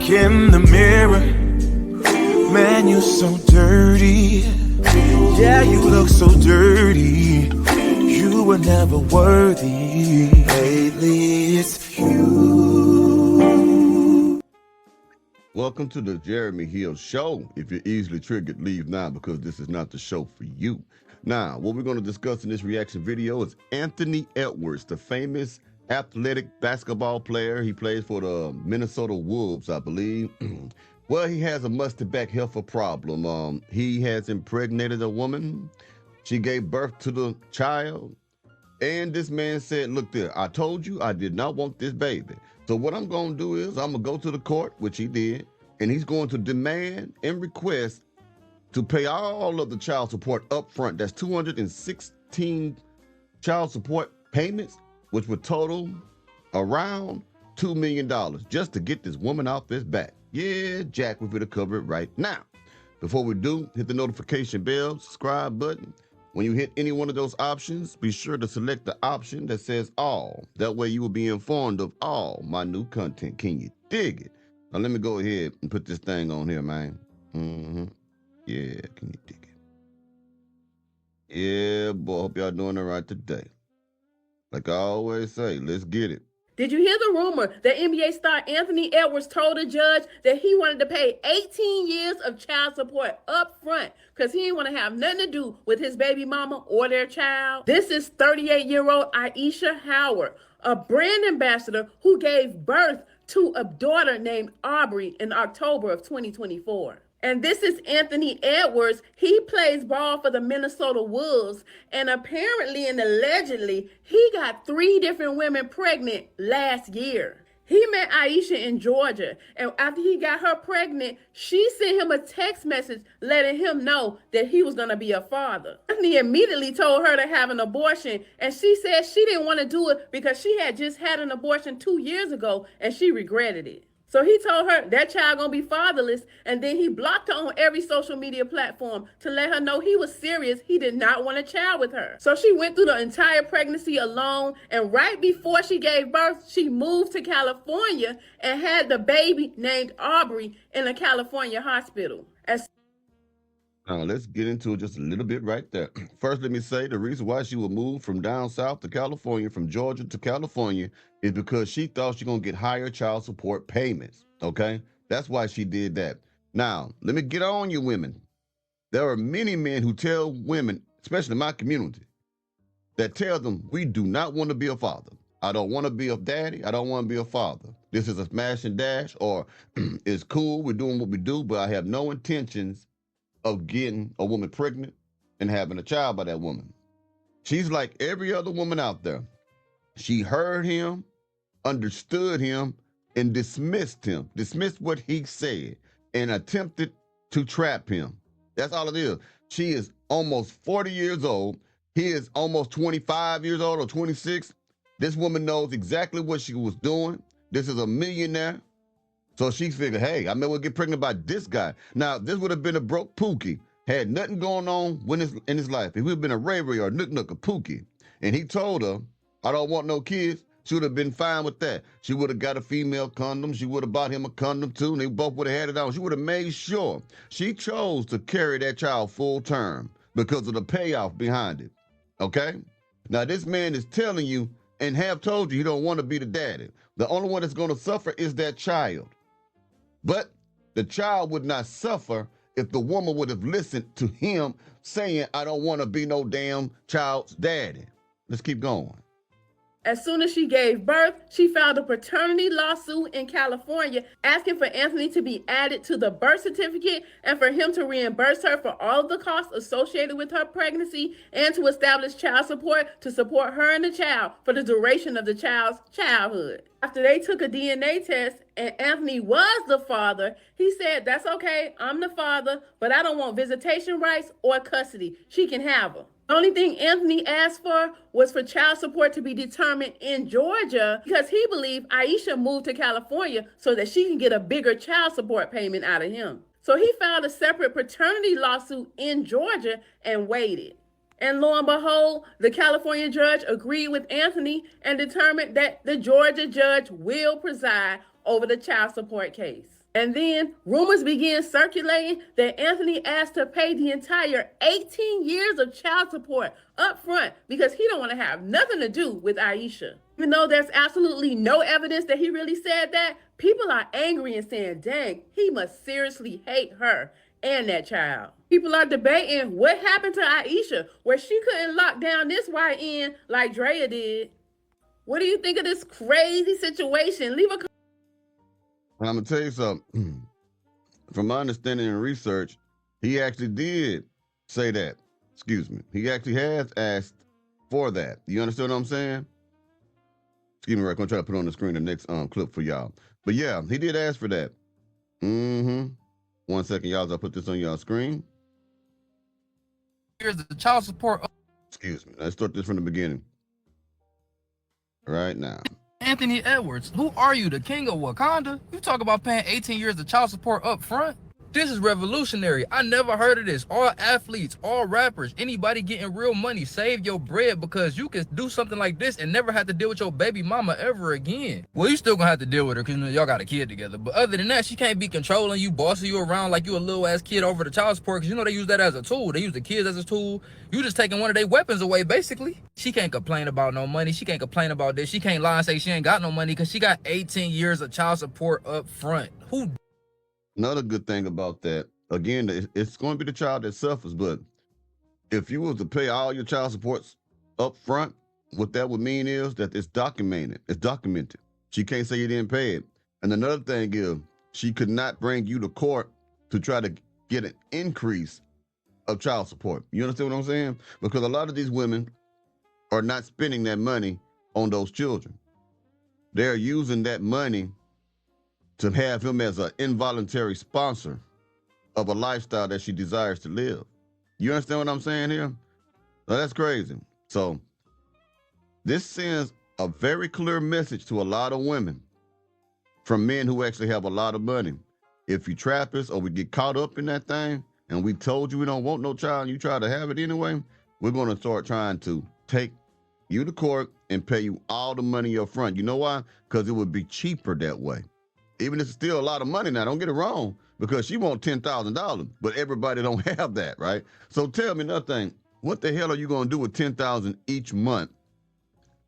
look in the mirror, man, you so dirty. Yeah, you look so dirty. You were never worthy. Lately, it's you. Welcome to the Jeremy Hill Show. If you're easily triggered, leave now because this is not the show for you. Now, what we're going to discuss in this reaction video is Anthony Edwards, the famous athletic basketball player. He plays for the Minnesota Wolves, I believe. Well, he has a musty-back heifer problem. He has impregnated a woman. She gave birth to the child. And this man said, look there, I told you I did not want this baby. So what I'm going to do is I'm going to go to the court, which he did, and he's going to demand and request to pay all of the child support up front. That's 216 child support payments, which would total around $2 million just to get this woman off his back. Yeah, Jack, we're going to cover it right now. Before we do, hit the notification bell, subscribe button. When you hit any one of those options, be sure to select the option that says all. That way you will be informed of all my new content. Can you dig it? Now let me go ahead and put this thing on here, man. Yeah, can you dig it? Yeah, boy, hope y'all doing all right today. Like I always say, let's get it. Did you hear the rumor that NBA star Anthony Edwards told a judge that he wanted to pay 18 years of child support up front because he didn't want to have nothing to do with his baby mama or their child? This is 38-year-old Aisha Howard, a brand ambassador who gave birth to a daughter named Aubrey in October of 2024. And this is Anthony Edwards. He plays ball for the Minnesota Wolves. And apparently and allegedly, he got 3 different women pregnant last year. He met Aisha in Georgia. And after he got her pregnant, she sent him a text message letting him know that he was going to be a father. Anthony immediately told her to have an abortion. And she said she didn't want to do it because she had just had an abortion 2 years ago and she regretted it. So he told her that child gonna be fatherless, and then he blocked her on every social media platform to let her know he was serious. He did not want a child with her. So she went through the entire pregnancy alone, and right before she gave birth, she moved to California and had the baby named Aubrey in a California hospital. Now, let's get into it just a little bit right there. First, let me say the reason why she would move from down south to California, from Georgia to California, is because she thought she was going to get higher child support payments, okay? That's why she did that. Now, let me get on you women. There are many men who tell women, especially in my community, that tell them, we do not want to be a father. I don't want to be a daddy. I don't want to be a father. This is a smash and dash, or it's cool, we're doing what we do, but I have no intentions of getting a woman pregnant and having a child by that woman. She's like every other woman out there. She heard him, understood him, and dismissed what he said, and attempted to trap him. That's all it is. She is almost 40 years old. He is almost 25 years old or 26. This woman knows exactly what she was doing. This is a millionaire. So she figured, hey, I may well get pregnant by this guy. Now, this would have been a broke Pookie, had nothing going on in his life. If he would have been a Ray Ray or a Nook Nook or Pookie, and he told her, I don't want no kids, she would have been fine with that. She would have got a female condom. She would have bought him a condom too, and they both would have had it on. She would have made sure. She chose to carry that child full term because of the payoff behind it, okay? Now, this man is telling you and have told you he don't want to be the daddy. The only one that's going to suffer is that child. But the child would not suffer if the woman would have listened to him saying, I don't want to be no damn child's daddy. Let's keep going. As soon as she gave birth, she filed a paternity lawsuit in California asking for Anthony to be added to the birth certificate and for him to reimburse her for all of the costs associated with her pregnancy and to establish child support to support her and the child for the duration of the child's childhood. After they took a DNA test and Anthony was the father, he said, that's okay, I'm the father, but I don't want visitation rights or custody. She can have her. The only thing Anthony asked for was for child support to be determined in Georgia because he believed Aisha moved to California so that she can get a bigger child support payment out of him. So he filed a separate paternity lawsuit in Georgia and waited. And lo and behold, the California judge agreed with Anthony and determined that the Georgia judge will preside over the child support case. And then rumors began circulating that Anthony asked to pay the entire 18 years of child support up front because he don't want to have nothing to do with Aisha. Even though there's absolutely no evidence that he really said that, people are angry and saying, dang, he must seriously hate her and that child. People are debating what happened to Aisha, where she couldn't lock down this YN like Drea did. What do you think of this crazy situation? Leave a comment. I'm gonna tell you something. From my understanding and research, he actually did say that. Excuse me. He actually has asked for that. You understand what I'm saying? Excuse me, Rick. I'm gonna try to put on the screen the next clip for y'all. But yeah, he did ask for that. Mm-hmm. 1 second, y'all. As I put this on y'all screen. Here's the child support. Excuse me. Let's start this from the beginning. Right now. Anthony Edwards, who are you, the king of Wakanda? You talk about paying 18 years of child support up front? This is revolutionary. I never heard of this. All athletes, all rappers, anybody getting real money, save your bread because you can do something like this and never have to deal with your baby mama ever again. Well, you still gonna have to deal with her because y'all got a kid together. But other than that, she can't be controlling you, bossing you around like you a little ass kid over the child support because you know they use that as a tool. They use the kids as a tool. You just taking one of their weapons away, basically. She can't complain about no money. She can't complain about this. She can't lie and say she ain't got no money because she got 18 years of child support up front. Who? Another good thing about that, again, it's going to be the child that suffers, but if you were to pay all your child supports up front, what that would mean is that it's documented. It's documented. She can't say you didn't pay it. And another thing is, she could not bring you to court to try to get an increase of child support. You understand what I'm saying? Because a lot of these women are not spending that money on those children. They're using that money to have him as an involuntary sponsor of a lifestyle that she desires to live. You understand what I'm saying here? Now, that's crazy. So this sends a very clear message to a lot of women from men who actually have a lot of money. If you trap us or we get caught up in that thing and we told you we don't want no child and you try to have it anyway, we're going to start trying to take you to court and pay you all the money up front. You know why? Because it would be cheaper that way. Even if it's still a lot of money now, don't get it wrong, because she wants $10,000, but everybody don't have that, right? So tell me another thing. What the hell are you going to do with $10,000 each month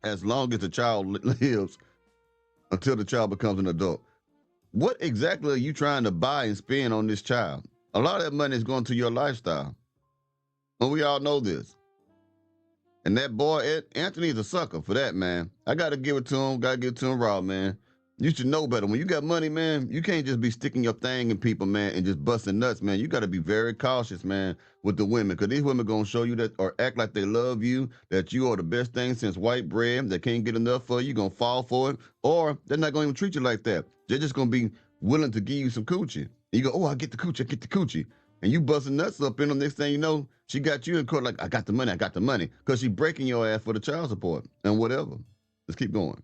as long as the child lives until the child becomes an adult? What exactly are you trying to buy and spend on this child? A lot of that money is going to your lifestyle. And we all know this. And that boy, Anthony, is a sucker for that, man. I got to give it to him. Got to give it to him raw, man. You should know better. When you got money, man, you can't just be sticking your thing in people, man, and just busting nuts, man. You got to be very cautious, man, with the women, because these women going to show you that or act like they love you, that you are the best thing since white bread, they can't get enough for you, going to fall for it, or they're not going to even treat you like that. They're just going to be willing to give you some coochie. And you go, oh, I get the coochie. And you busting nuts up in them. Next thing you know, she got you in court like, I got the money, because she breaking your ass for the child support and whatever. Let's keep going.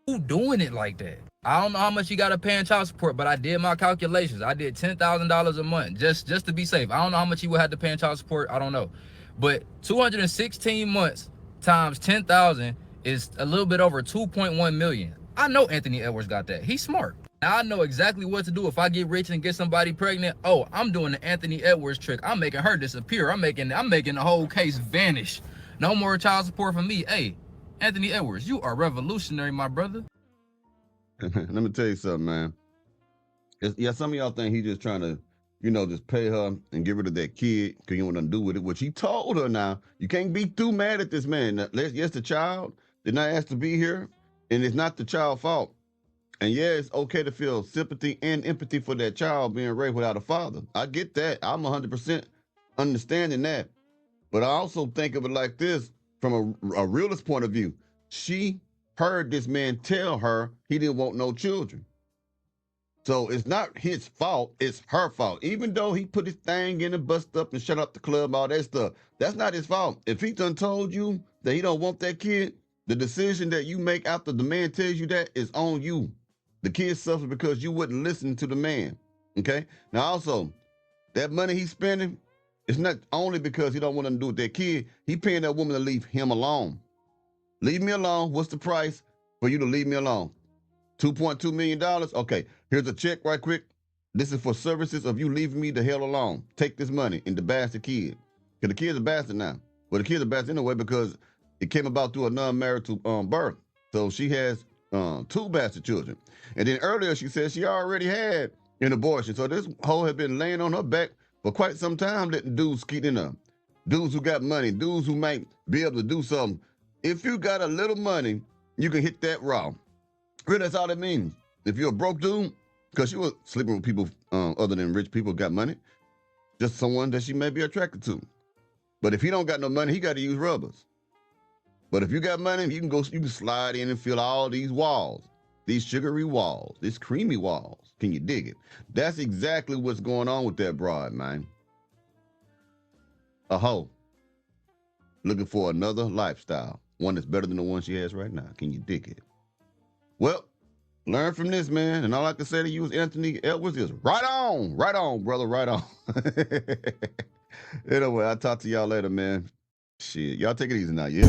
Who doing it like that? I don't know how much you got to pay in child support, but I did my calculations. I did $10,000 a month just to be safe. I don't know how much you would have to pay in child support. I don't know. But 216 months times 10,000 is a little bit over 2.1 million. I know Anthony Edwards got that. He's smart. Now I know exactly what to do if I get rich and get somebody pregnant. Oh, I'm doing the Anthony Edwards trick. I'm making her disappear. I'm making the whole case vanish. No more child support for me. Hey, Anthony Edwards, you are revolutionary, my brother. Let me tell you something, man. Some of y'all think he's just trying to, just pay her and get rid of that kid because you want nothing to do with it, which he told her now. You can't be too mad at this man. Now, yes, the child did not ask to be here, and it's not the child's fault. And yeah, it's okay to feel sympathy and empathy for that child being raised without a father. I get that. I'm 100% understanding that. But I also think of it like this. From a realist point of view, she heard this man tell her he didn't want no children. So it's not his fault, it's her fault. Even though he put his thing in and bust up and shut up the club, all that stuff, that's not his fault. If he done told you that he don't want that kid, the decision that you make after the man tells you that is on you. The kid suffers because you wouldn't listen to the man, okay? Now also, that money he's spending, it's not only because he don't want nothing to do with that kid. He paying that woman to leave him alone. Leave me alone. What's the price for you to leave me alone? $2.2 million. Okay, here's a check right quick. This is for services of you leaving me the hell alone. Take this money and the bastard kid. Because the kid's a bastard now. Well, the kid's a bastard anyway because it came about through a non-marital birth. So she has 2 bastard children. And then earlier she said she already had an abortion. So this hoe had been laying on her back for quite some time, letting dudes get in her. Dudes who got money, dudes who might be able to do something. If you got a little money, you can hit that raw. Really, that's all that means. If you're a broke dude, because she was sleeping with people other than rich people who got money, just someone that she may be attracted to. But if he don't got no money, he got to use rubbers. But if you got money, you can slide in and feel all these walls, these sugary walls, these creamy walls. Can you dig it? That's exactly what's going on with that broad, man. A hoe looking for another lifestyle, one that's better than the one she has right now. Can you dig it? Well, learn from this, man. And all I can say to you is Anthony Edwards is right on, brother, right on. Anyway, I'll talk to y'all later, man. Shit, y'all take it easy now, yeah?